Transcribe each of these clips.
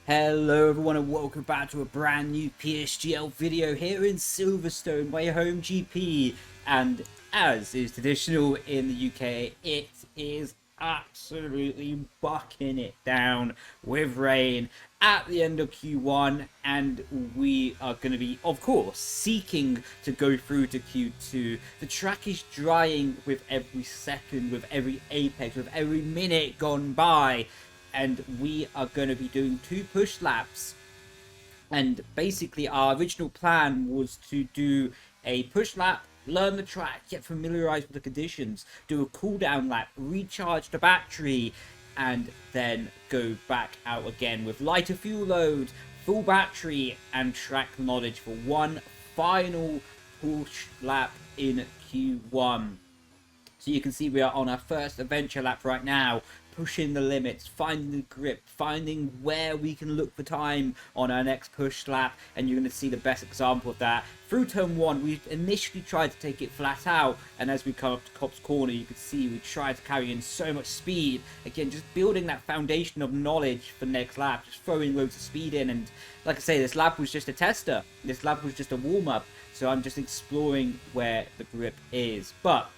Hello everyone and welcome back to a brand new PSGL video here in Silverstone, my home GP. And as is traditional in the UK, it is absolutely bucking it down with rain at the end of Q1, and we are going to be, of course, seeking to go through to Q2. The track is drying with every second, with every apex, with every minute gone by. And we are going to be doing 2 push laps. And basically our original plan was to do a push lap, learn the track, get familiarized with the conditions, do a cool down lap, recharge the battery, and then go back out again with lighter fuel load, full battery, and track knowledge for one final push lap in Q1. So you can see we are on our first adventure lap right now, pushing the limits, finding the grip, finding where we can look for time on our next push lap, and you're going to see the best example of that. Through turn 1, we initially tried to take it flat out, and as we come up to Cop's Corner, you can see we tried to carry in so much speed. Again, just building that foundation of knowledge for next lap, just throwing loads of speed in, and like I say, this lap was just a tester. This lap was just a warm-up, so I'm just exploring where the grip is. But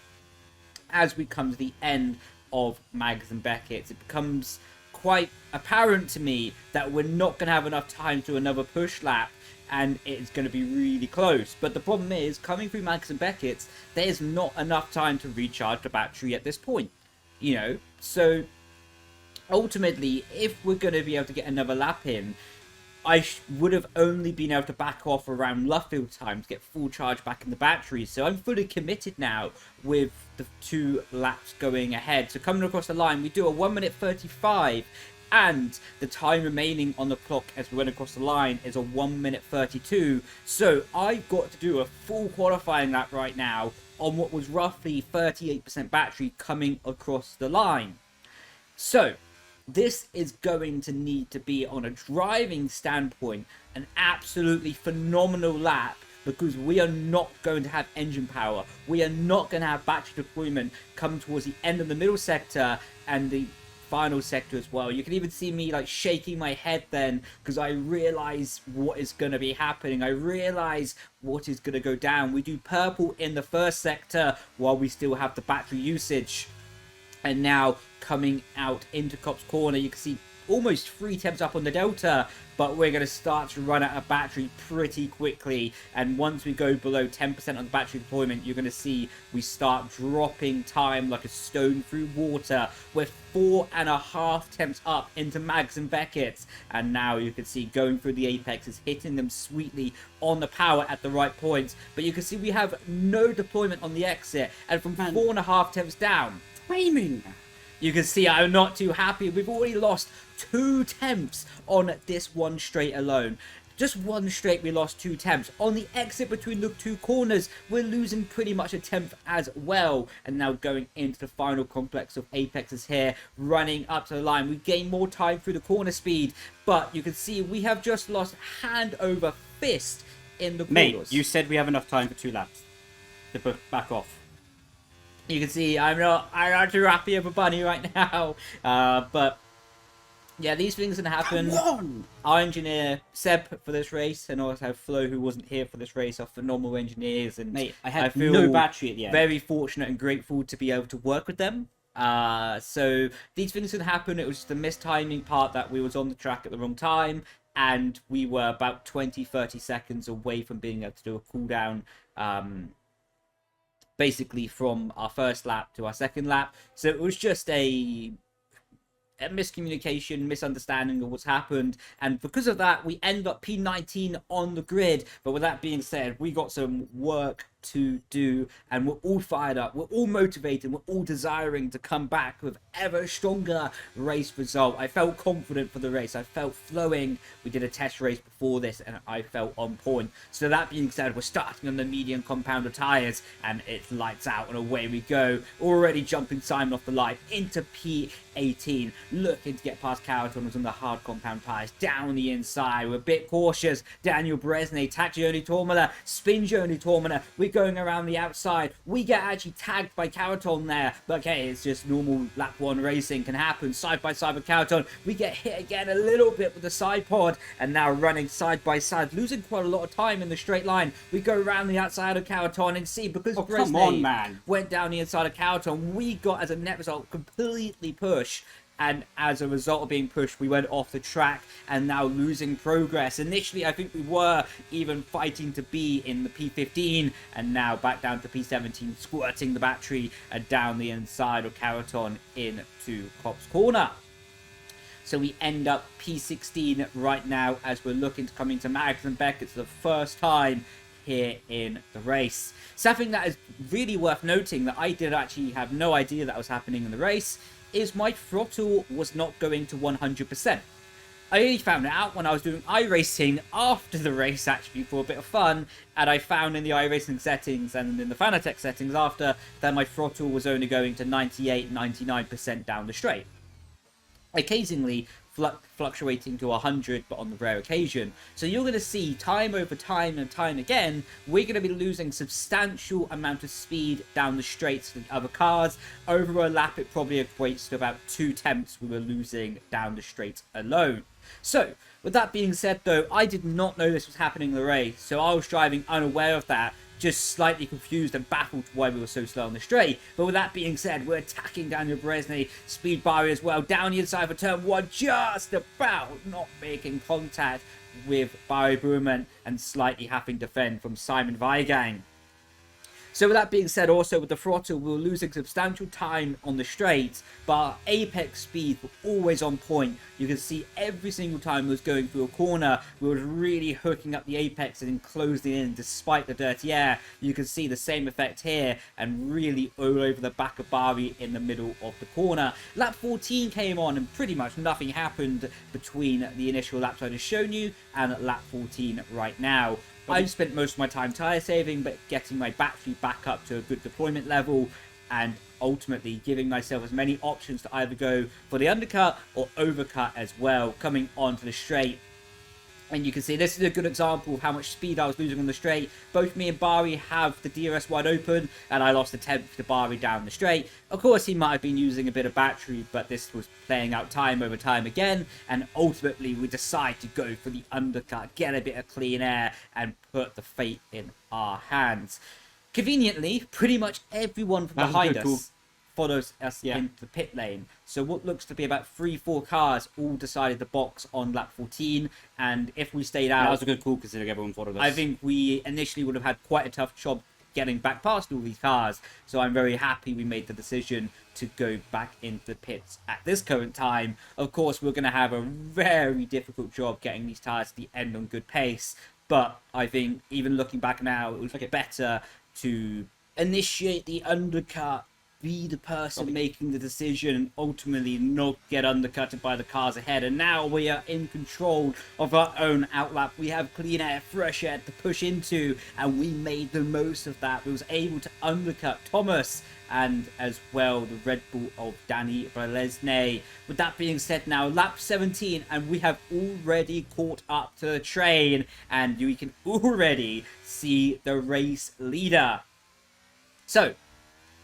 as we come to the end of Mags and Beckett's, it becomes quite apparent to me that we're not going to have enough time to do another push lap, and it's going to be really close. But the problem is, coming through Mags and Beckett's, there's not enough time to recharge the battery at this point, you know. So ultimately, if we're going to be able to get another lap in, I would have only been able to back off around Luffield time to get full charge back in the battery. So I'm fully committed now with the 2 laps going ahead. So coming across the line, we do a 1 minute 35, and the time remaining on the clock as we went across the line is a 1 minute 32. So I've got to do a full qualifying lap right now on what was roughly 38% battery coming across the line. So this is going to need to be, on a driving standpoint, an absolutely phenomenal lap, because we are not going to have engine power. We are not going to have battery deployment come towards the end of the middle sector and the final sector as well. You can even see me like shaking my head then, because I realize what is going to be happening. I realize what is going to go down. We do purple in the first sector while we still have the battery usage. And now coming out into Cop's Corner, you can see almost 3 temps up on the Delta, but we're going to start to run out of battery pretty quickly. And once we go below 10% on the battery deployment, you're going to see we start dropping time like a stone through water. We're 4.5 temps up into Mags and Beckett's, and now you can see going through the apexes, hitting them sweetly on the power at the right points. But you can see we have no deployment on the exit, and from 4.5 temps down, you can see I'm not too happy. We've already lost 2 temps on this one straight alone. Just one straight, we lost 2 temps. On the exit between the 2 corners, we're losing pretty much a temp as well. And now going into the final complex of apexes here, running up to the line. We gain more time through the corner speed, but you can see we have just lost hand over fist in the corners. Mate, you said we have enough time for 2 laps to back off. You can see I'm not too happy of a bunny right now, but yeah, these things can happen. Our engineer Seb for this race, and also Flo, who wasn't here for this race, are phenomenal engineers. And mate, I feel no battery at the end. Very fortunate and grateful to be able to work with them. So these things can happen. It was just a mistiming part that we was on the track at the wrong time, and we were about 20-30 seconds away from being able to do a cool down. Basically from our first lap to our second lap. So it was just a miscommunication, misunderstanding of what's happened, and because of that we end up P19 on the grid. But with that being said, we got some work to do, and we're all fired up, we're all motivated, we're all desiring to come back with ever stronger race result. I felt confident for the race, I felt flowing. We did a test race before this and I felt on point. So that being said, we're starting on the medium compounder tires, and it's lights out and away we go. Already jumping Simon off the line into P18, looking to get past Caraton on the hard compound tires down the inside. We're a bit cautious. Daniel Bresnay, Tachioni Tormala, Spinjoni Tormala, we going around the outside. We get actually tagged by Caraton there. But okay, it's just normal lap 1 racing, can happen. Side by side with Caraton. We get hit again a little bit with the side pod. And now running side by side, losing quite a lot of time in the straight line. We go around the outside of Caraton and see, because come on, man, went down the inside of Caraton, we got, as a net result, completely pushed. And as a result of being pushed, we went off the track and now losing progress. Initially, I think we were even fighting to be in the P15, and now back down to P17, squirting the battery down the inside of Caraton into Copse Corner. So we end up P16 right now as we're looking to come into Mags and Beckett's the first time here in the race. Something that is really worth noting that I did actually have no idea that was happening in the race is my throttle was not going to 100%. I only found it out when I was doing iRacing after the race, actually, for a bit of fun, and I found in the iRacing settings and in the Fanatec settings after that my throttle was only going to 98, 99% down the straight. Occasionally fluctuating to 100, but on the rare occasion. So you're going to see time over time and time again, we're going to be losing substantial amount of speed down the straights to the other cars. Over a lap, it probably equates to about 2 tenths we were losing down the straights alone. So, with that being said though, I did not know this was happening in the race, so I was driving unaware of that, just slightly confused and baffled why we were so slow on the straight. But with that being said, we're attacking Daniel Bresnay, speed barrier as well, down the inside for turn 1, just about not making contact with Barry Burman and slightly having to defend from Simon Weigang. So with that being said, also with the throttle, we were losing substantial time on the straights, but our apex speed were always on point. You can see every single time we was going through a corner, we were really hooking up the apex and closing in despite the dirty air. You can see the same effect here and really all over the back of Bari in the middle of the corner. Lap 14 came on and pretty much nothing happened between the initial laps I just shown you and lap 14 right now. I've spent most of my time tyre saving, but getting my battery back up to a good deployment level and ultimately giving myself as many options to either go for the undercut or overcut as well, coming onto the straight. And you can see this is a good example of how much speed I was losing on the straight. Both me and Bari have the DRS wide open, and I lost a tenth to Bari down the straight. Of course, he might have been using a bit of battery, but this was playing out time over time again. And ultimately, we decide to go for the undercut, get a bit of clean air, and put the fate in our hands. Conveniently, pretty much everyone from behind us follows us into the pit lane. So what looks to be about 3-4 cars all decided to box on lap 14, and if we stayed out... That was a good call considering everyone followed us. I think we initially would have had quite a tough job getting back past all these cars, so I'm very happy we made the decision to go back into the pits at this current time. Of course, we're going to have a very difficult job getting these tires to the end on good pace, but I think even looking back now, it was better to initiate the undercut, be the person making the decision, and ultimately not get undercutted by the cars ahead. And now we are in control of our own outlap. We have clean air, fresh air to push into, and we made the most of that. We was able to undercut Thomas and as well the Red Bull of Danny Bolesny. With that being said, now lap 17, and we have already caught up to the train, and we can already see the race leader. So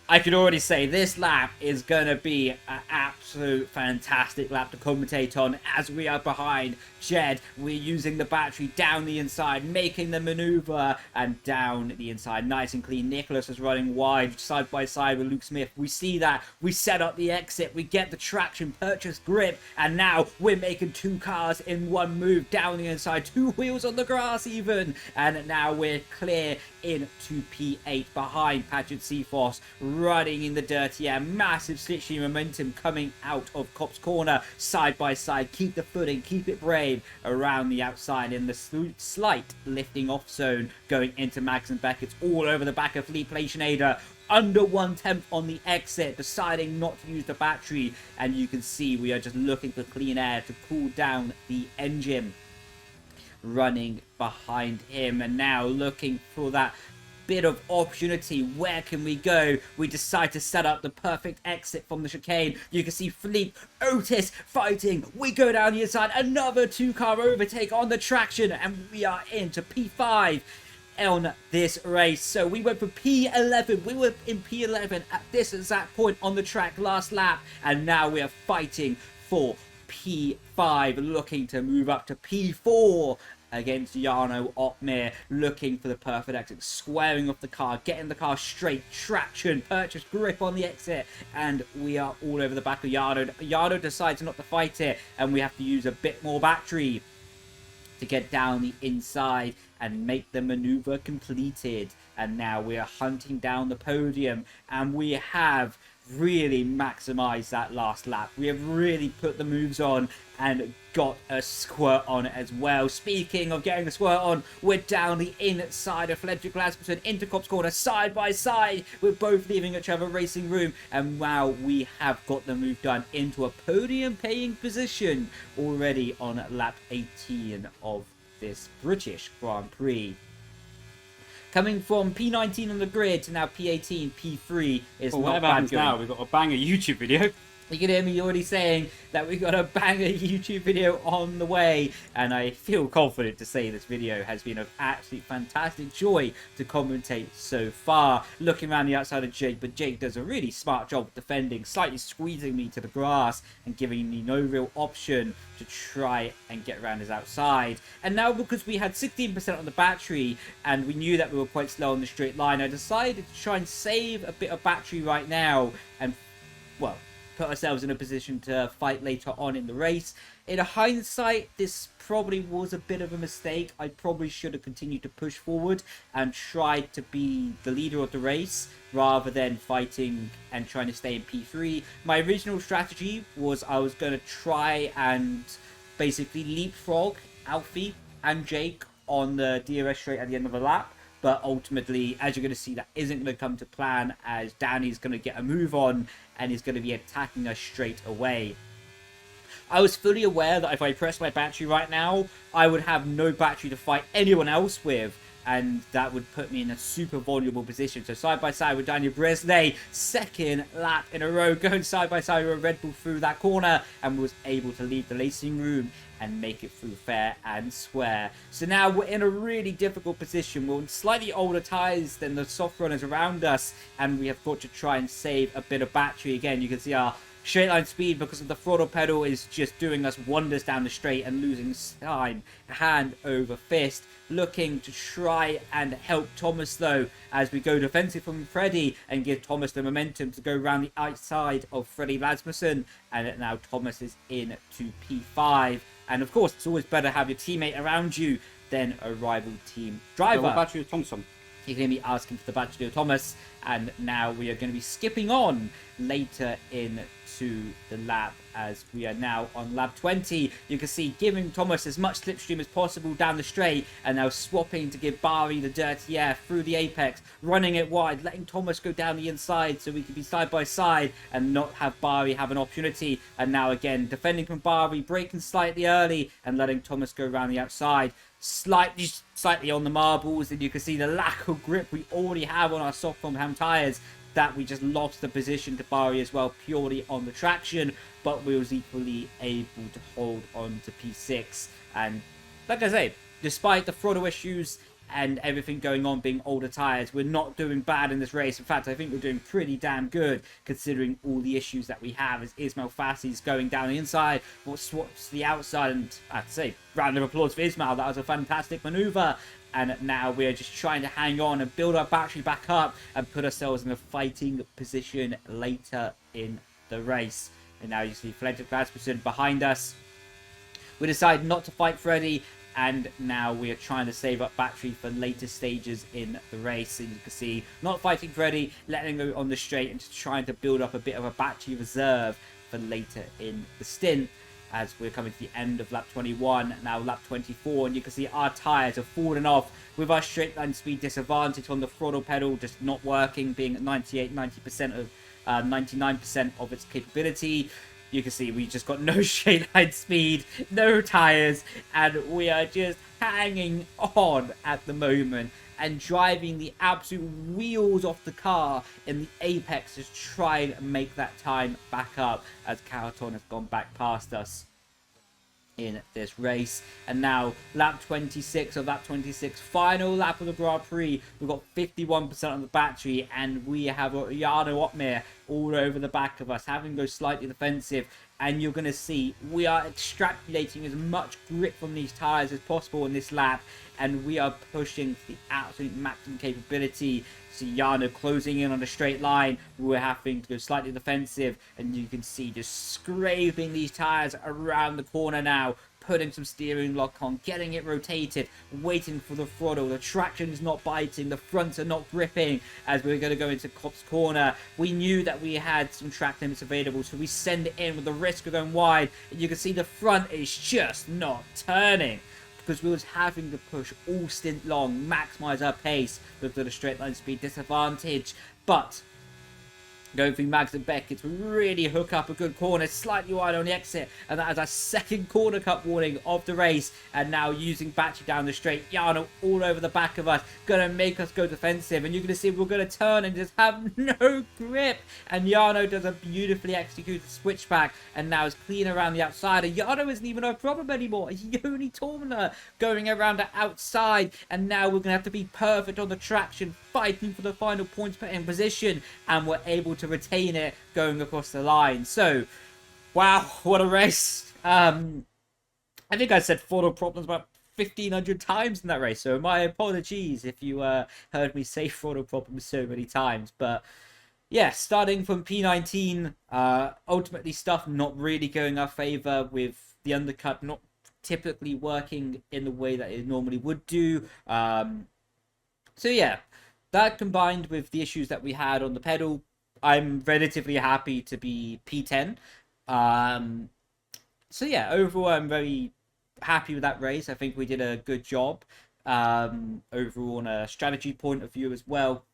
I could already say this lap is going to be an absolute fantastic lap to commentate on as we are behind Jed. We're using the battery down the inside, making the maneuver, and down the inside. Nice and clean. Nicholas is running wide, side by side with Luke Smith. We see that. We set up the exit. We get the traction, purchase grip, and now we're making 2 cars in one move down the inside. 2 wheels on the grass even. And now we're clear into P8 behind Patrick Seafoss, running in the dirty air. Massive switching momentum coming out of Copse Corner, side by side. Keep the footing, keep it brave around the outside in the slight lifting off zone, going into Max and Beckett's all over the back of Lee Plationader. Under 1/10 on the exit, deciding not to use the battery, and you can see we are just looking for clean air to cool down the engine. Running behind him, and now looking for that bit of opportunity. Where can we go? We decide to set up the perfect exit from the chicane. You can see Philippe Otis fighting. We go down the inside, another 2-car overtake on the traction, and we are into P5. on this race. So we went for P11. We were in P11 at this exact point on the track last lap, and now we are fighting for P5, looking to move up to P4 against Jarno Opmeer, looking for the perfect exit, squaring off the car, getting the car straight, traction, purchase grip on the exit, and we are all over the back of Jarno. Jarno decides not to fight it, and we have to use a bit more battery to get down the inside and make the maneuver completed. And now we are hunting down the podium, and we have really maximized that last lap. We have really put the moves on and got a squirt on it as well. Speaking of getting the squirt on, we're down the inside of Fredrik Rasmussen, Intercop's corner, side by side. We're both leaving each other racing room, and wow, we have got the move done into a podium paying position already on lap 18 of this British Grand Prix. Coming from P19 on the grid to now P18, P3 is not whatever bad happens going. now, we've got a banger YouTube video. You can hear me already saying that we got a banger YouTube video on the way, and I feel confident to say this video has been of absolute fantastic joy to commentate so far. Looking around the outside of Jake, but Jake does a really smart job defending, slightly squeezing me to the grass and giving me no real option to try and get around his outside. And now, because we had 16% on the battery and we knew that we were quite slow on the straight line, I decided to try and save a bit of battery right now and, well, put ourselves in a position to fight later on in the race. In hindsight, this probably was a bit of a mistake. I probably should have continued to push forward and tried to be the leader of the race rather than fighting and trying to stay in P3. My original strategy was I was going to try and basically leapfrog Alfie and Jake on the DRS straight at the end of the lap. But ultimately, as you're going to see, that isn't going to come to plan, as Danny's going to get a move on and is going to be attacking us straight away. I was fully aware that if I press my battery right now, I would have no battery to fight anyone else with, and that would put me in a super vulnerable position. So side by side with Daniel Bresley, second lap in a row, going side by side with a Red Bull through that corner, and was able to leave the racing room and make it through fair and square. So now we're in a really difficult position. We're on slightly older tyres than the soft runners around us, and we have got to try and save a bit of battery. Again, you can see our straight line speed because of the throttle pedal is just doing us wonders down the straight and losing time hand over fist. Looking to try and help Thomas though as we go defensive from Freddie and give Thomas the momentum to go around the outside of Freddie Rasmussen, and now Thomas is in to P5. And of course, it's always better to have your teammate around you than a rival team driver. So what battery is Thompson? You're going to be asking for the battery of Thomas, and now we are going to be skipping on later into the lap as we are now on lap 20. You can see giving Thomas as much slipstream as possible down the straight, and now swapping to give Bari the dirty air through the apex, running it wide, letting Thomas go down the inside so we can be side by side and not have Bari have an opportunity. And now again defending from Bari, braking slightly early and letting Thomas go around the outside, slightly on the marbles, and you can see the lack of grip we already have on our soft foam ham tyres, that we just lost the position to Bari as well purely on the traction, but we was equally able to hold on to P6. And like I say, despite the throttle issues and everything going on being older tyres, we're not doing bad in this race. In fact, I think we're doing pretty damn good considering all the issues that we have, as Ismail Fassi's going down the inside, what swaps the outside, and I'd say round of applause for Ismail. That was a fantastic manoeuvre. And now we're just trying to hang on and build our battery back up and put ourselves in a fighting position later in the race. And now you see Fredrik Rasmussen behind us. We decide not to fight Freddie, and now we are trying to save up battery for later stages in the race. And you can see not fighting Freddie, letting him go on the straight and just trying to build up a bit of a battery reserve for later in the stint, as we're coming to the end of lap 21, now lap 24, and you can see our tyres have fallen off with our straight line speed disadvantage on the throttle pedal just not working, being at 99% of its capability. You can see we just got no straight line speed, no tyres, and we are just hanging on at the moment and driving the absolute wheels off the car in the apex to try and make that time back up, as Caraton has gone back past us. in this race. And now lap 26 of that 26 final lap of the Grand Prix, we've got 51% on the battery, and we have Jarno Opmeer all over the back of us, having to go slightly defensive. And you're going to see we are extrapolating as much grip from these tyres as possible in this lap, and we are pushing to the absolute maximum capability. See Jarno closing in on a straight line. We're having to go slightly defensive, and you can see just scraping these tyres around the corner now, putting some steering lock on, getting it rotated, waiting for the throttle. The traction is not biting, the fronts are not gripping as we're going to go into Copse Corner. We knew that we had some track limits available, so we send it in with the risk of going wide, and you can see the front is just not turning, because we was having to push all stint long, maximise our pace with the straight line speed disadvantage. But going through Mags and Beckett to really hook up a good corner, slightly wide on the exit, and that is our second corner cut warning of the race. And now using battery down the straight, Jarno all over the back of us, gonna make us go defensive, and you're gonna see we're gonna turn and just have no grip, and Jarno does a beautifully executed switchback, and now is clean around the outside, and Jarno isn't even a problem anymore. Yoni Tormler going around the outside, and now we're gonna have to be perfect on the traction, fighting for the final points per in position, and we're able to retain it going across the line. So, wow, what a race. I think I said throttle problems about 1,500 times in that race, so my apologies if you heard me say throttle problems so many times. But yeah, starting from P19, ultimately stuff not really going our favour, with the undercut not typically working in the way that it normally would do. So yeah, that combined with the issues that we had on the pedal, I'm relatively happy to be P10. So yeah, overall I'm very happy with that race. I think we did a good job overall on a strategy point of view as well,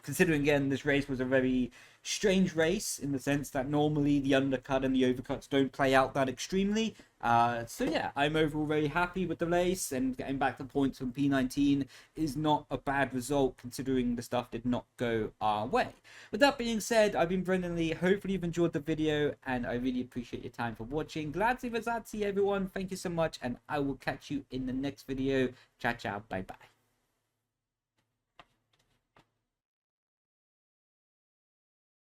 considering again this race was a very strange race in the sense that normally the undercut and the overcuts don't play out that extremely. So yeah, I'm overall very happy with the race, and getting back to points from P19 is not a bad result considering the stuff did not go our way. With that being said, I've been Brendon Leigh. Hopefully you've enjoyed the video, and I really appreciate your time for watching. Grazie everyone, thank you so much, and I will catch you in the next video. Ciao ciao, bye bye.